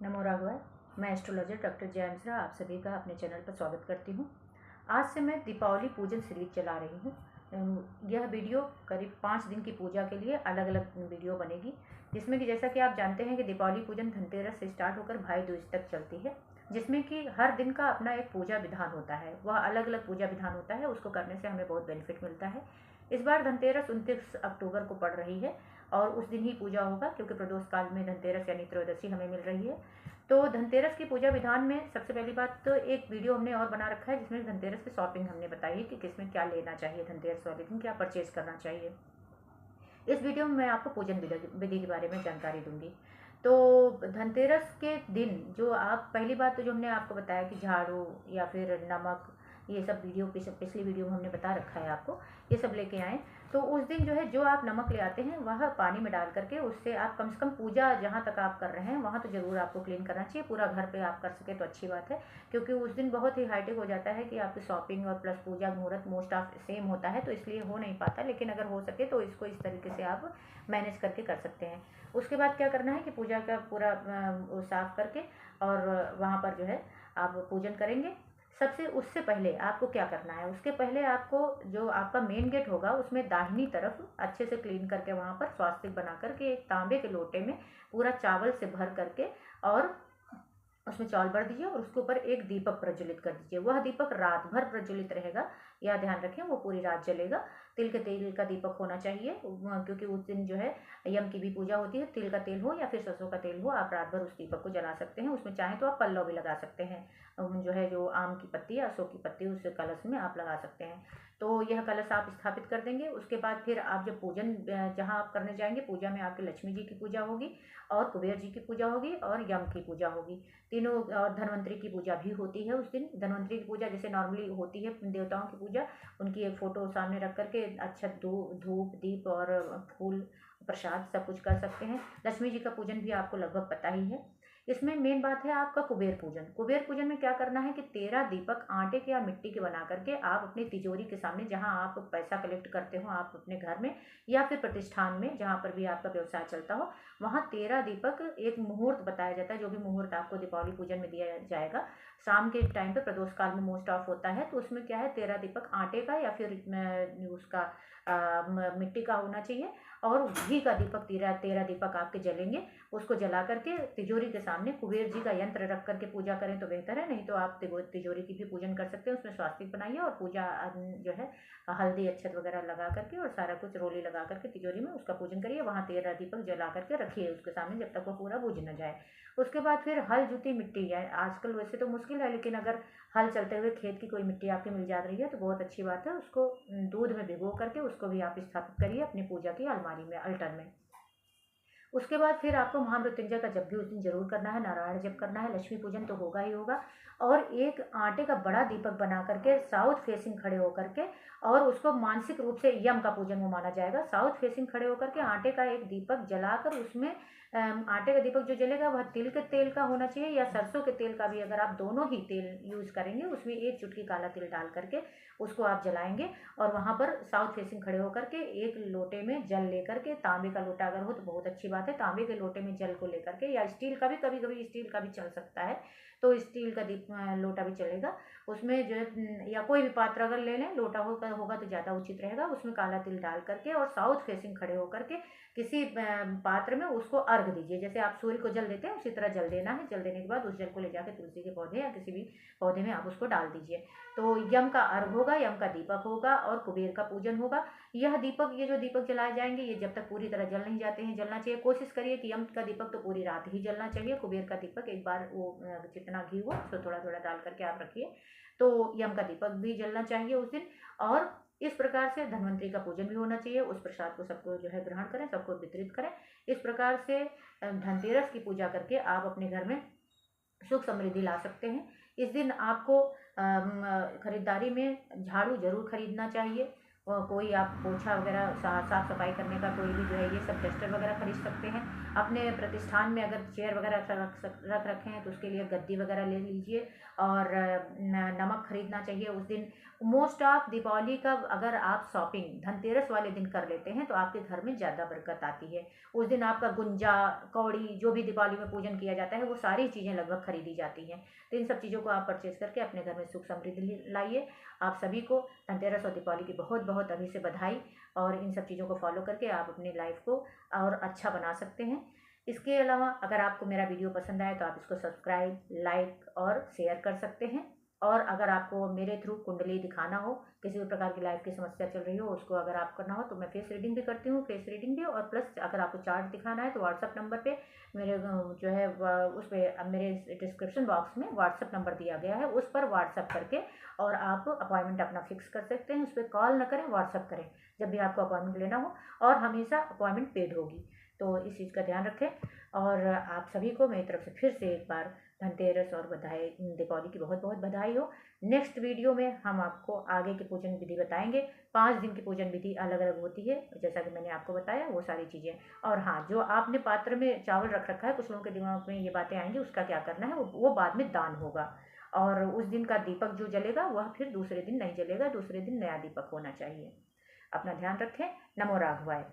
नमो राघवाय। मैं astrologer doctor जय मिश्रा आप सभी का अपने चैनल पर स्वागत करती हूँ। आज से मैं दीपावली पूजन सीरीज चला रही हूँ। यह वीडियो करीब 5 दिन की पूजा के लिए अलग अलग वीडियो बनेगी, जिसमें कि जैसा कि आप जानते हैं कि दीपावली पूजन धनतेरस से स्टार्ट होकर भाई दूज तक चलती है, जिसमें कि हर दिन का अपना एक पूजा विधान होता है। वह अलग अलग पूजा विधान होता है, उसको करने से हमें बहुत बेनिफिट मिलता है। इस बार धनतेरस 29 अक्टूबर को पड़ रही है और उस दिन ही पूजा होगा, क्योंकि प्रदोष काल में धनतेरस यानी त्रयोदशी हमें मिल रही है। तो धनतेरस की पूजा विधान में सबसे पहली बात तो एक वीडियो हमने और बना रखा है, जिसमें धनतेरस की शॉपिंग हमने बताई है कि किसमें क्या लेना चाहिए, धनतेरस वाले दिन क्या परचेज करना चाहिए। इस वीडियो में मैं आपको पूजन विधि के बारे में जानकारी दूंगी। तो धनतेरस के दिन जो आप पहली बात तो जो हमने आपको बताया कि झाड़ू या फिर नमक, ये सब वीडियो पिछली वीडियो में हमने बता रखा है आपको, ये सब लेके आएँ। तो उस दिन जो है जो आप नमक ले आते हैं वह पानी में डाल करके उससे आप कम से कम पूजा जहाँ तक आप कर रहे हैं वहाँ तो ज़रूर आपको क्लीन करना चाहिए। पूरा घर पे आप कर सके तो अच्छी बात है, क्योंकि उस दिन बहुत ही हाईटेक हो जाता है कि आपकी शॉपिंग और प्लस पूजा मुहूर्त मोस्ट ऑफ सेम होता है, तो इसलिए हो नहीं पाता। लेकिन अगर हो सके तो इसको इस तरीके से आप मैनेज करके कर सकते हैं। उसके बाद क्या करना है कि पूजा का पूरा साफ करके और वहाँ पर जो है आप पूजन करेंगे। सबसे उससे पहले आपको क्या करना है, उसके पहले आपको जो आपका मेन गेट होगा उसमें दाहिनी तरफ अच्छे से क्लीन करके वहाँ पर स्वास्तिक बना करके एक तांबे के लोटे में पूरा चावल से भर करके और उसमें चावल भर दीजिए और उसके ऊपर एक दीपक प्रज्वलित कर दीजिए। वह दीपक रात भर प्रज्वलित रहेगा, यह ध्यान रखें, वो पूरी रात जलेगा। तिल के तेल का दीपक होना चाहिए, क्योंकि उस दिन जो है यम की भी पूजा होती है। तिल का तेल हो या फिर सरसों का तेल हो, आप रात भर उस दीपक को जला सकते हैं। उसमें चाहें तो आप पल्लव भी लगा सकते हैं, जो है जो आम की पत्ती या अशोक की पत्ती उस कलश में आप लगा सकते हैं। तो यह कलश आप स्थापित कर देंगे। उसके बाद फिर आप जब पूजन जहाँ आप करने जाएंगे, पूजा में आपकी लक्ष्मी जी की पूजा होगी और कुबेर जी की पूजा होगी और यम की पूजा होगी, तीनों। और धन्वंतरी की पूजा भी होती है उस दिन। धन्वंतरी की पूजा जैसे नॉर्मली होती है देवताओं की पूजा, उनकी एक फ़ोटो सामने रख करके अच्छा धूप दीप और फूल प्रसाद सब कुछ कर सकते हैं। लक्ष्मी जी का पूजन भी आपको लगभग पता ही है। इसमें मेन बात है आपका कुबेर पूजन। कुबेर पूजन में क्या करना है कि 13 दीपक आटे के या मिट्टी के बना करके आप अपनी तिजोरी के सामने, जहां आप पैसा कलेक्ट करते हो आप अपने घर में या फिर प्रतिष्ठान में, जहां पर भी आपका व्यवसाय चलता हो, वहां 13 दीपक, एक मुहूर्त बताया जाता है, जो भी मुहूर्त आपको दीपावली पूजन में दिया जाएगा शाम के टाइम पे, प्रदोष काल में मोस्ट ऑफ होता है। तो उसमें क्या है, 13 दीपक आटे का या फिर उसका मिट्टी का होना चाहिए और घी का दीपक, 13 दीपक आपके जलेंगे। उसको जला करके तिजोरी के सामने कुबेर जी का यंत्र रख करके पूजा करें तो बेहतर है, नहीं तो आप तिजोरी की भी पूजन कर सकते हैं। उसमें स्वास्तिक बनाइए और पूजा जो है हल्दी अक्षत वगैरह लगा करके और सारा कुछ रोली लगा करके तिजोरी में उसका पूजन करिए। वहाँ 13 दीपक जला करके रखिए उसके सामने जब तक वो पूरा बुझ न जाए। उसके बाद फिर हल जुती मिट्टी है, आजकल वैसे तो मुश्किल है, लेकिन अगर हल चलते हुए खेत की कोई मिट्टी आपकी मिल जा रही है तो बहुत अच्छी बात है। उसको दूध में भिगो करके उसको भी आप स्थापित करिए अपनी पूजा की अलमारी में, अल्टर में। उसके बाद फिर आपको महामृत्युंजय का जप भी उस दिन जरूर करना है, नारायण जप करना है, लक्ष्मी पूजन तो होगा ही होगा। और एक आटे का बड़ा दीपक बना करके साउथ फेसिंग खड़े होकर के, और उसको मानसिक रूप से यम का पूजन वो माना जाएगा। साउथ फेसिंग खड़े होकर के आटे का एक दीपक जलाकर उसमें आटे का दीपक जो जलेगा वह तिल के तेल का होना चाहिए या सरसों के तेल का भी, अगर आप दोनों ही तेल यूज़ करेंगे उसमें एक चुटकी काला तिल डाल करके उसको आप जलाएंगे। और वहाँ पर साउथ फेसिंग खड़े होकर के एक लोटे में जल लेकर के, तांबे का लोटा अगर हो तो बहुत अच्छी बात है, तांबे के लोटे में जल को लेकर के, या स्टील का भी, कभी कभी स्टील का भी चल सकता है, तो स्टील का लोटा भी चलेगा। उसमें जो है या कोई भी पात्र अगर ले लें, लोटा होगा तो ज़्यादा उचित रहेगा। उसमें काला तिल डाल करके और साउथ फेसिंग खड़े होकर के किसी पात्र में उसको अर्घ दीजिए। जैसे आप सूर्य को जल देते हैं उसी तरह जल देना है। जल देने के बाद उस जल को ले जाकर तुलसी के पौधे या किसी भी पौधे में आप उसको डाल दीजिए। तो यम का अर्घ होगा, यम का दीपक होगा और कुबेर का पूजन होगा। यह दीपक, ये जो दीपक जलाए जाएंगे, ये जब तक पूरी तरह जल नहीं जाते हैं जलना चाहिए। कोशिश करिए कि यम का दीपक तो पूरी रात ही जलना चाहिए। कुबेर का दीपक एक बार वो जितना घी हो उसको थोड़ा थोड़ा डाल करके आप रखिए, तो यम का दीपक भी जलना चाहिए उस दिन। और इस प्रकार से धन्वंतरी का पूजन भी होना चाहिए। उस प्रसाद को सबको जो है ग्रहण करें, सबको वितरित करें। इस प्रकार से धनतेरस की पूजा करके आप अपने घर में सुख समृद्धि ला सकते हैं। इस दिन आपको खरीदारी में झाड़ू जरूर खरीदना चाहिए। कोई आप पोछा वगैरह साफ सफाई करने का कोई भी जो है ये सब डस्टर वगैरह खरीद सकते हैं। अपने प्रतिष्ठान में अगर चेयर वगैरह रख रखे हैं तो उसके लिए गद्दी वगैरह ले लीजिए। और नमक खरीदना चाहिए उस दिन। मोस्ट ऑफ दीपावली का अगर आप शॉपिंग धनतेरस वाले दिन कर लेते हैं तो आपके घर में ज़्यादा बरकत आती है। उस दिन आपका गुंजा, कौड़ी, जो भी दीपावली में पूजन किया जाता है वो सारी चीज़ें लगभग खरीदी जाती हैं। तो इन सब चीज़ों को आप परचेज करके अपने घर में सुख समृद्धि लाइए। आप सभी को धनतेरस और दीपावली की बहुत बहुत अभी से बधाई। और इन सब चीज़ों को फॉलो करके आप अपनी लाइफ को और अच्छा बना सकते हैं। इसके अलावा अगर आपको मेरा वीडियो पसंद आए तो आप इसको सब्सक्राइब, लाइक और शेयर कर सकते हैं। और अगर आपको मेरे थ्रू कुंडली दिखाना हो, किसी भी प्रकार की लाइफ की समस्या चल रही हो, उसको अगर आप करना हो तो मैं फेस रीडिंग भी करती हूँ, फेस रीडिंग भी। और प्लस अगर आपको चार्ट दिखाना है तो व्हाट्सअप नंबर पे मेरे जो है उस पर मेरे डिस्क्रिप्शन बॉक्स में व्हाट्सअप नंबर दिया गया है, उस पर व्हाट्सअप करके और आप अपॉइंटमेंट अपना फिक्स कर सकते हैं। उस पर कॉल न करें, व्हाट्सअप करें जब भी आपको अपॉइंटमेंट लेना हो। और हमेशा अपॉइंटमेंट पेड होगी, तो इस चीज़ का ध्यान रखें। और आप सभी को मेरी तरफ से फिर से एक बार धनतेरस और बधाई, दीपावली की बहुत बहुत बधाई हो। नेक्स्ट वीडियो में हम आपको आगे की पूजन विधि बताएंगे। 5 दिन की पूजन विधि अलग अलग होती है, जैसा कि मैंने आपको बताया वो सारी चीज़ें। और हाँ, जो आपने पात्र में चावल रख रखा है, कुछ लोगों के दिमाग में ये बातें आएंगी, उसका क्या करना है वो बाद में दान होगा। और उस दिन का दीपक जो जलेगा वह फिर दूसरे दिन नहीं जलेगा, दूसरे दिन नया दीपक होना चाहिए। अपना ध्यान रखें। नमो राघवाय।